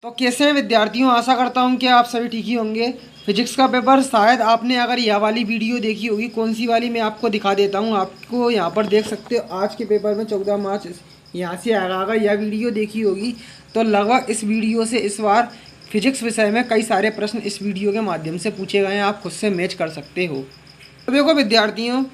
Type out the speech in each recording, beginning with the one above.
तो कैसे हैं विद्यार्थियों, आशा करता हूं कि आप सभी ठीक ही होंगे। फिजिक्स का पेपर शायद आपने अगर यह वाली वीडियो देखी होगी, कौन सी वाली मैं आपको दिखा देता हूं। आपको यहां पर देख सकते हो आज के पेपर में 14 मार्च यहां से आएगा। अगर यह वीडियो देखी होगी तो लगभग इस वीडियो से इस बार फिजिक्स विषय में कई सारे प्रश्न इस वीडियो के माध्यम से पूछे गए हैं। आप खुद से मैच कर सकते हो। तो देखो विद्यार्थियों,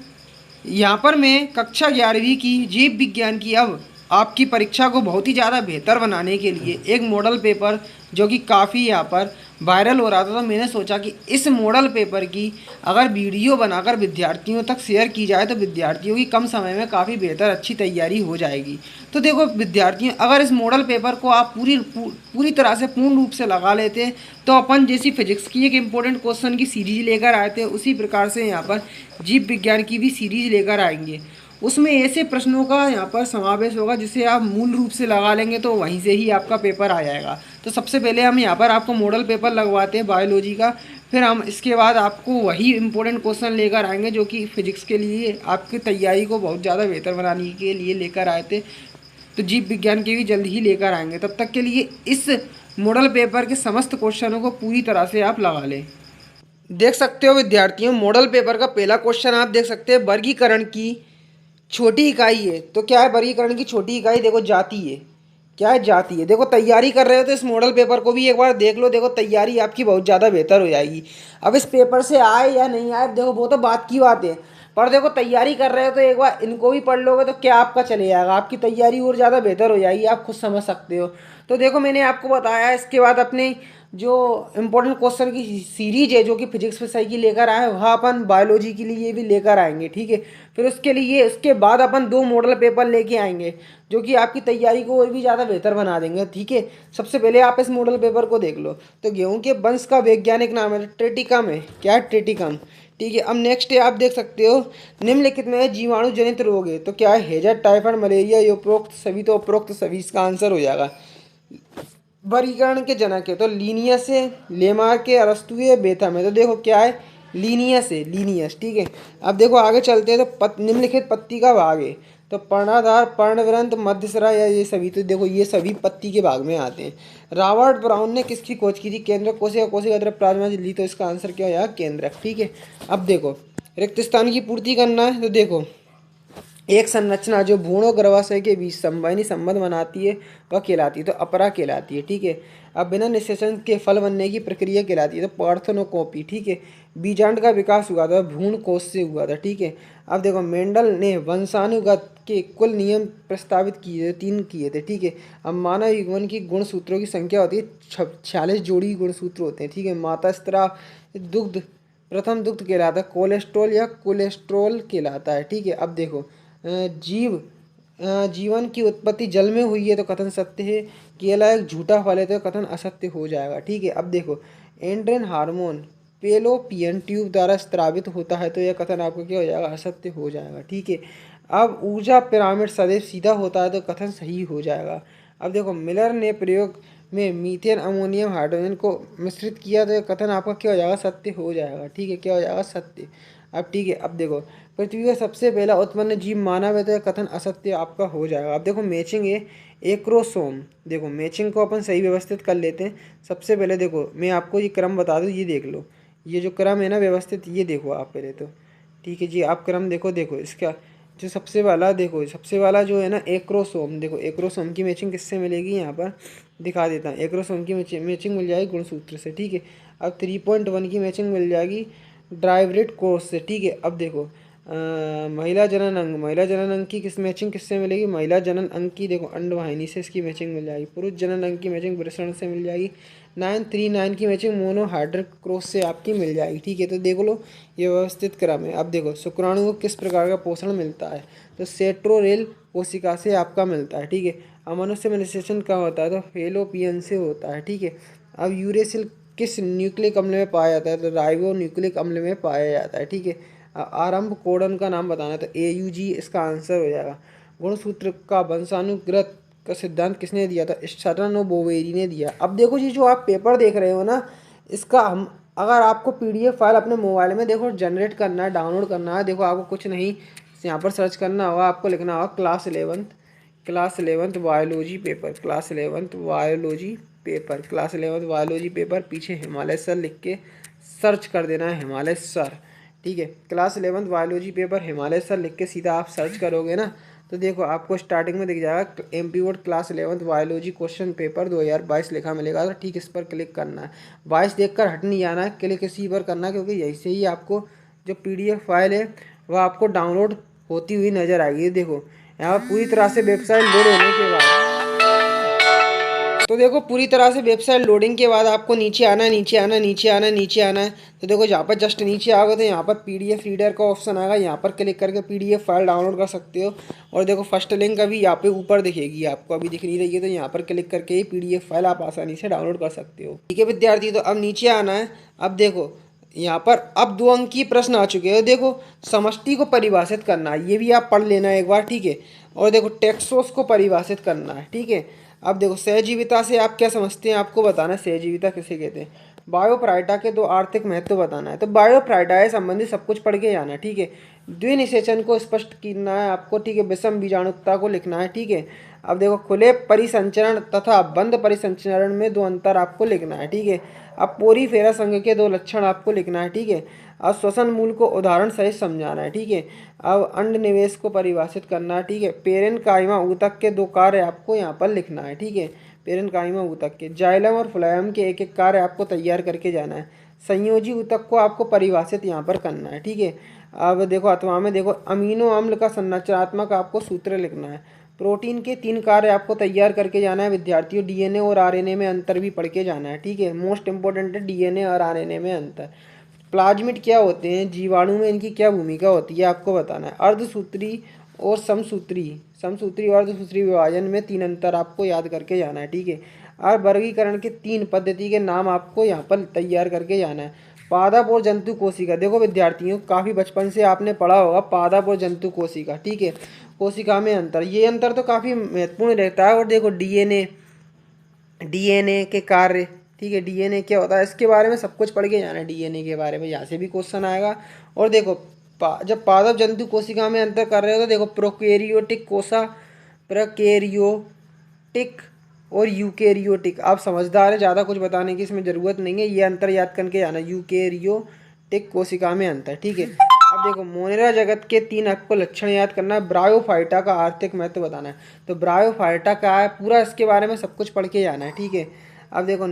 यहाँ पर मैं कक्षा 11वीं की जीव विज्ञान की अब आपकी परीक्षा को बहुत ही ज़्यादा बेहतर बनाने के लिए एक मॉडल पेपर जो कि काफ़ी यहाँ पर वायरल हो रहा था, तो मैंने सोचा कि इस मॉडल पेपर की अगर वीडियो बनाकर विद्यार्थियों तक शेयर की जाए तो विद्यार्थियों की कम समय में काफ़ी बेहतर अच्छी तैयारी हो जाएगी। तो देखो विद्यार्थियों, अगर इस मॉडल पेपर को आप पूरी तरह से पूर्ण रूप से लगा लेते हैं तो अपन जैसी फिजिक्स की एक इम्पोर्टेंट क्वेश्चन की सीरीज लेकर आए थे, उसी प्रकार से यहाँ पर जीव विज्ञान की भी सीरीज लेकर आएंगे। उसमें ऐसे प्रश्नों का यहाँ पर समावेश होगा जिसे आप मूल रूप से लगा लेंगे तो वहीं से ही आपका पेपर आ जाएगा। तो सबसे पहले हम यहाँ पर आपको मॉडल पेपर लगवाते हैं बायोलॉजी का, फिर हम इसके बाद आपको वही इम्पोर्टेंट क्वेश्चन लेकर आएंगे जो कि फिजिक्स के लिए आपकी तैयारी को बहुत ज़्यादा बेहतर बनाने के लिए लेकर आए थे। तो जीव विज्ञान के भी जल्द ही लेकर आएंगे। तब तक के लिए इस मॉडल पेपर के समस्त क्वेश्चनों को पूरी तरह से आप लगा लें। देख सकते हो विद्यार्थियों, मॉडल पेपर का पहला क्वेश्चन आप देख सकते हैं, वर्गीकरण की छोटी इकाई है। तो क्या है वर्गीकरण की छोटी इकाई? देखो जाति है। क्या है? जाति है। देखो तैयारी कर रहे हो तो इस मॉडल पेपर को भी एक बार देख लो। देखो तैयारी आपकी बहुत ज़्यादा बेहतर हो जाएगी। अब इस पेपर से आए या नहीं आए देखो वो तो बात की बात है, पर देखो तैयारी कर रहे हो तो एक बार इनको भी पढ़ लोगे तो क्या आपका चले जाएगा, आपकी तैयारी और ज़्यादा बेहतर हो जाएगी। आप खुद समझ सकते हो। तो देखो मैंने आपको बताया, इसके बाद अपने जो इम्पोर्टेंट क्वेश्चन की सीरीज है जो कि फिजिक्स विषय की लेकर आए वहाँ अपन बायोलॉजी के लिए भी लेकर आएंगे। ठीक है, फिर उसके लिए उसके बाद अपन दो मॉडल पेपर लेके आएंगे जो कि आपकी तैयारी को और भी ज़्यादा बेहतर बना देंगे। ठीक है, सबसे पहले आप इस मॉडल पेपर को देख लो। तो गेहूं के वंश का वैज्ञानिक नाम है ट्रेटिकम है। क्या है? ट्रेटिकम। ठीक है, अब नेक्स्ट है, आप देख सकते हो निम्नलिखित में जीवाणु जनित रोग है। तो क्या है? हैजा, टाइफाइड, मलेरिया, ये उपरोक्त सभी। तो उपरोक्त सभी इसका आंसर हो जाएगा। वर्गीकरण के जनक है तो लीनियस है, लेमार के, अरस्तु है, बेथम है। तो देखो क्या है? लीनियस है, लीनियस। ठीक है, अब देखो आगे चलते हैं तो निम्नलिखित पत्ती का भाग है। तो पर्णाधार, पर्णवृंत, मध्यसरा या ये सभी। तो देखो ये सभी पत्ती के भाग में आते हैं। रॉबर्ट ब्राउन ने किसकी खोज की थी? केंद्रक कोशिका, कोशिका द्रव, प्लाज्मा झिल्ली। तो इसका आंसर क्या हो जाएगा? केंद्रक। ठीक है, अब देखो रिक्त स्थान की पूर्ति करना है। तो देखो एक संरचना जो भ्रूण और गर्भाशय के बीच संवहनी संबंध बनाती है वह कहलाती है, तो अपरा कहलाती है। ठीक है, अब बिना निषेचन के फल बनने की प्रक्रिया कहलाती है, तो पार्थेनोकॉपी। ठीक है, बीजांड का विकास हुआ था भ्रूण कोश से हुआ था। ठीक है, अब देखो मेंडल ने वंशानुगत के कुल नियम प्रस्तावित किए थे, 3 किए थे। ठीक है, अब मानव युग्मन की गुणसूत्रों की संख्या होती है 46 जोड़ी गुणसूत्र होते हैं। ठीक है, माता स्त्राव, दुग्ध, प्रथम दुग्ध कहलाता है कोलेस्ट्रॉल या कोलेस्ट्रॉल कहलाता है। ठीक है, अब देखो जीव जीवन की उत्पत्ति जल में हुई है तो कथन सत्य है। केला एक झूठा फल है तो कथन असत्य हो जाएगा। ठीक है, अब देखो एंड्रेन हार्मोन पेलोपियन ट्यूब द्वारा स्त्रावित होता है तो यह कथन आपका क्या हो जाएगा? असत्य हो जाएगा। ठीक है, अब ऊर्जा पिरामिड सदैव सीधा होता है तो कथन सही हो जाएगा। अब देखो मिलर ने प्रयोग में मीथेन, अमोनियम, हाइड्रोजन को मिश्रित किया तो यह कथन आपका क्या हो जाएगा? सत्य हो जाएगा। ठीक है, क्या हो जाएगा? सत्य। अब ठीक है, अब देखो पृथ्वी का सबसे पहला उत्पन्न जीव मानव है तो यह कथन असत्य आपका हो जाएगा। अब देखो मैचिंग है एक्रोसोम। देखो मैचिंग को अपन सही व्यवस्थित कर लेते हैं। सबसे पहले देखो मैं आपको ये क्रम बता दूँ, ये देख लो, ये जो क्रम है ना व्यवस्थित, ये देखो आप पहले तो। ठीक है जी, आप क्रम देखो। देखो इसका जो सबसे वाला, देखो सबसे वाला जो है ना एक्रोसोम। देखो एक्रोसोम की मैचिंग किससे मिलेगी? यहाँ पर दिखा देता हूँ। एक्रोसोम की मैचिंग मिल जाएगी गुणसूत्र से। ठीक है, अब 3.1 की मैचिंग मिल जाएगी ड्राइवरेट कोर्स से। ठीक है, अब देखो महिला जनन अंग, महिला जनन अंग की किस मैचिंग किससे मिलेगी? महिला जनन अंग की देखो अंडवाहिनी से इसकी मैचिंग मिल जाएगी। पुरुष जनन अंग की मैचिंग वृषण से मिल जाएगी। 939 की मैचिंग मोनोहाइड्रिक क्रॉस से आपकी मिल जाएगी। ठीक है, तो देख लो ये व्यवस्थित क्रम है। अब देखो शुक्राणु को किस प्रकार का पोषण मिलता है? तो सेट्रोरेल कोशिका से आपका मिलता है। ठीक है, अब मनुष्य में निषेचन कहाँ होता है? तो फेलोपियन से होता है। ठीक है, अब यूरेसिल किस न्यूक्लिक अम्ल में पाया जाता है? तो राइबो न्यूक्लिक अम्ल में पाया जाता है। ठीक है, आरंभ कोडन का नाम बताना है तो AUG इसका आंसर हो जाएगा। गुणसूत्र का वंशानुगत का सिद्धांत किसने दिया था? शरण बोवेरी ने दिया। अब देखो जी जो आप पेपर देख रहे हो ना, इसका हम अगर आपको PDF फाइल अपने मोबाइल में देखो जनरेट करना है, डाउनलोड करना है, देखो आपको कुछ नहीं यहाँ पर सर्च करना होगा, आपको लिखना होगा class 11th biology paper, class 11th biology paper, class 11 biology paper, पीछे हिमालय सर लिख के सर्च कर देना है, हिमालय सर। ठीक है, class 11 biology paper Himalaya sir लिख के सीधा आप सर्च करोगे ना, तो देखो आपको स्टार्टिंग में दिख जाएगा MP board class 11 biology question paper 2022 लिखा मिलेगा। तो ठीक इस पर क्लिक करना है, 22 देखकर हट नहीं जाना है, क्लिक इसी पर करना है, क्योंकि ऐसे ही आपको जो PDF फाइल है वह आपको डाउनलोड होती हुई नज़र आएगी। देखो यहाँ पर पूरी तरह से वेबसाइट लोड होने के बाद, तो देखो पूरी तरह से वेबसाइट लोडिंग के बाद आपको नीचे आना है, नीचे आना है, नीचे आना है, नीचे आना है। तो देखो यहाँ पर जस्ट नीचे आओगे तो यहाँ पर PDF रीडर का ऑप्शन आएगा, यहाँ पर क्लिक करके PDF फाइल डाउनलोड कर सकते हो। और देखो फर्स्ट लिंक अभी यहाँ पे ऊपर दिखेगी, आपको अभी दिख नहीं रही है, तो यहाँ पर क्लिक करके ही PDF फाइल आप आसानी से डाउनलोड कर सकते हो। ठीक है विद्यार्थी, तो अब नीचे आना है। अब देखो यहाँ पर अब 2 अंक की प्रश्न आ चुके हैं। देखो समष्टि को परिभाषित करना है, ये भी आप पढ़ लेना एक बार। ठीक है, और देखो टेक्सोस को परिभाषित करना है। ठीक है, अब देखो सहजीविता से आप क्या समझते हैं, आपको बताना है सहजीविता किसे कहते हैं। बायोप्राइटा के 2 आर्थिक महत्व बताना है। तो बायोप्राइटा से संबंधित सब कुछ पढ़ के जाना है। ठीक है, द्विनिषेचन को स्पष्ट करना है आपको। ठीक है, विषम बीजाणुता को लिखना है। ठीक है, अब देखो खुले परिसंचरण तथा बंद परिसंचरण में 2 अंतर आपको लिखना है। ठीक है, अब पोरीफेरा संघ के 2 लक्षण आपको लिखना है। ठीक है, अब श्वसन मूल को उदाहरण सहित समझाना है। ठीक है, अब अंड निवेश को परिभाषित करना है। ठीक है, पेरेनकाइमा ऊतक के 2 कार्य आपको यहाँ पर लिखना है। ठीक है, पेरेनकाइमा ऊतक के जाइलम और फ्लोएम के एक एक कार्य आपको तैयार करके जाना है। संयोजी ऊतक को आपको परिभाषित यहाँ पर करना है। ठीक है, अब देखो अथवा में देखो अमीनो अम्ल का संरचनात्मक आपको सूत्र लिखना है। प्रोटीन के 3 कार्य आपको तैयार करके जाना है विद्यार्थियों। DNA और RNA में अंतर भी पढ़ के जाना है। ठीक है, मोस्ट इंपॉर्टेंट है DNA और RNA में अंतर। प्लाज्मिड क्या होते हैं, जीवाणु में इनकी क्या भूमिका होती है आपको बताना है। अर्धसूत्री और समसूत्री और अर्धसूत्री विभाजन में 3 अंतर आपको याद करके जाना है। ठीक है, और वर्गीकरण के 3 पद्धति के नाम आपको यहाँ पर तैयार करके जाना है। पादप और जंतु कोशिका, देखो विद्यार्थियों काफ़ी बचपन से आपने पढ़ा होगा पादप और जंतु कोशिका। ठीक है, कोशिका में अंतर, ये अंतर तो काफ़ी महत्वपूर्ण रहता है। और देखो डीएनए के कार्य। ठीक है, डीएनए क्या होता है इसके बारे में सब कुछ पढ़ के जाना है, डीएनए के बारे में, यहाँ से भी क्वेश्चन आएगा। और देखो जब पादप जंतु कोशिका में अंतर कर रहे हो तो देखो प्रोकैरियोटिक और यूकेरियोटिक, आप समझदार है, ज़्यादा कुछ बताने की इसमें ज़रूरत नहीं है, ये अंतर याद करके जाना, यूकेरियोटिक कोशिका में अंतर। ठीक है, अब देखो मोनेरा जगत के 3 आपको लक्षण याद करना है। ब्रायोफाइटा का आर्थिक महत्व बताना है। तो ब्रायोफाइटा क्या है पूरा इसके बारे में सब कुछ पढ़ के जाना है। ठीक है, अब देखो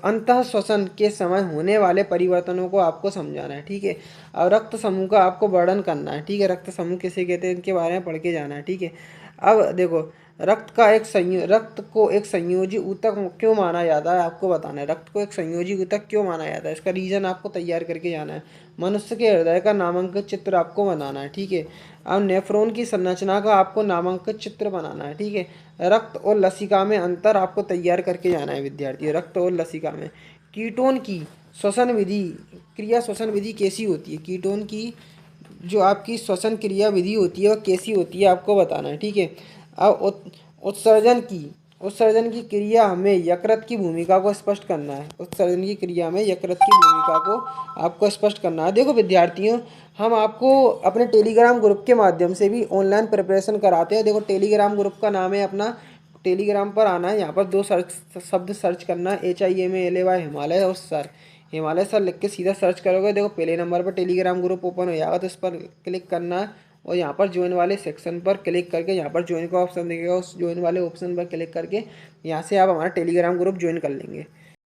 अंतः श्वसन के समय होने वाले परिवर्तनों को आपको समझाना है। ठीक है, अब रक्त समूह का आपको वर्णन करना है। ठीक है, रक्त समूह किसे कहते हैं इनके बारे में पढ़ के जाना है। ठीक है, अब देखो रक्त को एक संयोजी ऊतक क्यों माना जाता है आपको बताना है। रक्त को एक संयोजी ऊतक क्यों माना जाता है, इसका रीजन आपको तैयार करके जाना है। मनुष्य के हृदय का नामांकित चित्र आपको बनाना है। ठीक है, अब नेफ्रॉन की संरचना का आपको नामांकित चित्र बनाना है। ठीक है, रक्त और लसिका में अंतर आपको तैयार करके जाना है विद्यार्थी। रक्त और लसिका में कीटोन की श्वसन विधि कैसी होती है, कीटोन की जो आपकी श्वसन क्रिया विधि होती है वह कैसी होती है आपको बताना है। ठीक है, अब उत्सर्जन की क्रिया में यकृत की भूमिका को स्पष्ट करना है। उत्सर्जन की क्रिया में यकृत की भूमिका को आपको स्पष्ट करना है। देखो विद्यार्थियों हम आपको अपने टेलीग्राम ग्रुप के माध्यम से भी ऑनलाइन प्रिपरेशन कराते हैं। देखो टेलीग्राम ग्रुप का नाम है अपना, टेलीग्राम पर आना है, यहाँ पर 2 शब्द सर्च करना है, HIMALAY हिमालय और सर, हिमालय सर लिख के सीधा सर्च करोगे। देखो पहले नंबर पर टेलीग्राम ग्रुप ओपन हो जाएगा, तो इस पर क्लिक करना है और यहाँ पर ज्वाइन वाले सेक्शन पर क्लिक करके यहाँ पर ज्वाइन का ऑप्शन दिखेगा, उस ज्वाइन वाले ऑप्शन पर क्लिक करके यहाँ से आप हमारा टेलीग्राम ग्रुप ज्वाइन कर लेंगे।